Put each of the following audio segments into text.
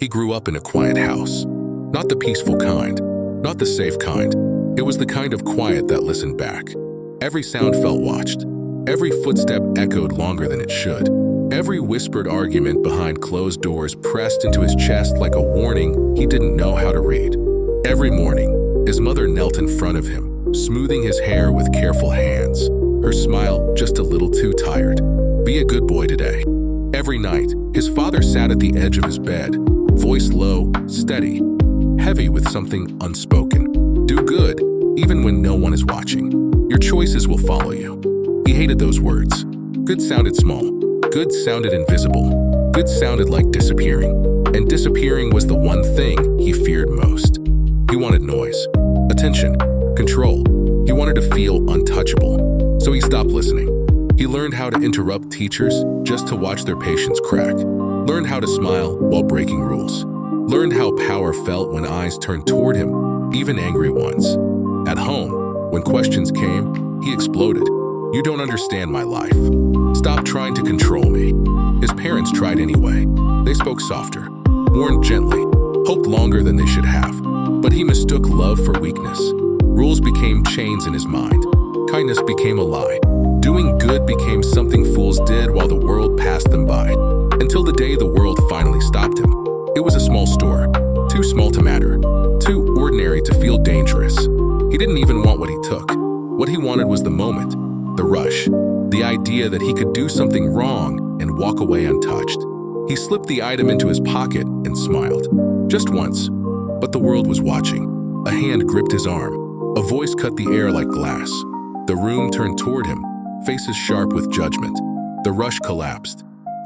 He grew up in a quiet house. Not the peaceful kind, not the safe kind. It was the kind of quiet that listened back. Every sound felt watched. Every footstep echoed longer than it should. Every whispered argument behind closed doors pressed into his chest like a warning he didn't know how to read. Every morning, his mother knelt in front of him, smoothing his hair with careful hands, her smile just a little too tired. Be a good boy today. Every night, his father sat at the edge of his bed, voice low, steady, heavy with something unspoken. Do good, even when no one is watching. Your choices will follow you. He hated those words. Good sounded small. Good sounded invisible. Good sounded like disappearing. And disappearing was the one thing he feared most. He wanted noise, attention, control. He wanted to feel untouchable. So he stopped listening. He learned how to interrupt teachers just to watch their patience crack. Learned how to smile while breaking rules. Learned how power felt when eyes turned toward him, even angry ones. At home, when questions came, he exploded. You don't understand my life. Stop trying to control me. His parents tried anyway. They spoke softer, warned gently, hoped longer than they should have. But he mistook love for weakness. Rules became chains in his mind. Kindness became a lie. Doing good became something fools did while the world passed them by. Until the day the world finally stopped him. It was a small store, too small to matter, too ordinary to feel dangerous. He didn't even want what he took. What he wanted was the moment, the rush, the idea that he could do something wrong and walk away untouched. He slipped the item into his pocket and smiled. Just once. But the world was watching. A hand gripped his arm. A voice cut the air like glass. The room turned toward him, faces sharp with judgment. The rush collapsed.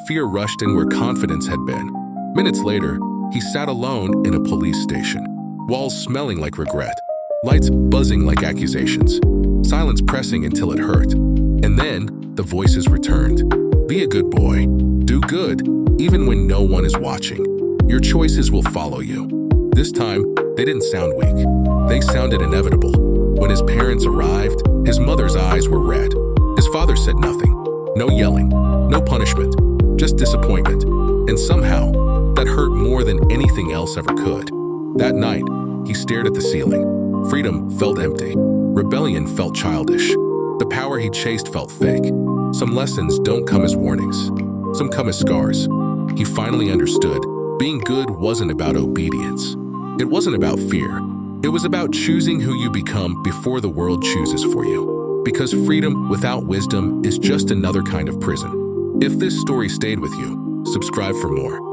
Fear rushed in where confidence had been. Minutes later, he sat alone in a police station. Walls smelling like regret. Lights buzzing like accusations. Silence pressing until it hurt. And then, the voices returned. Be a good boy. Do good, even when no one is watching. Your choices will follow you. This time, they didn't sound weak. They sounded inevitable. When his parents arrived, his mother's eyes were red. His father said nothing. No yelling, no punishment, just disappointment. And somehow, that hurt more than anything else ever could. That night, he stared at the ceiling. Freedom felt empty. Rebellion felt childish. The power he chased felt fake. Some lessons don't come as warnings. Some come as scars. He finally understood. Being good wasn't about obedience. It wasn't about fear. It was about choosing who you become before the world chooses for you. Because freedom without wisdom is just another kind of prison. If this story stayed with you, subscribe for more.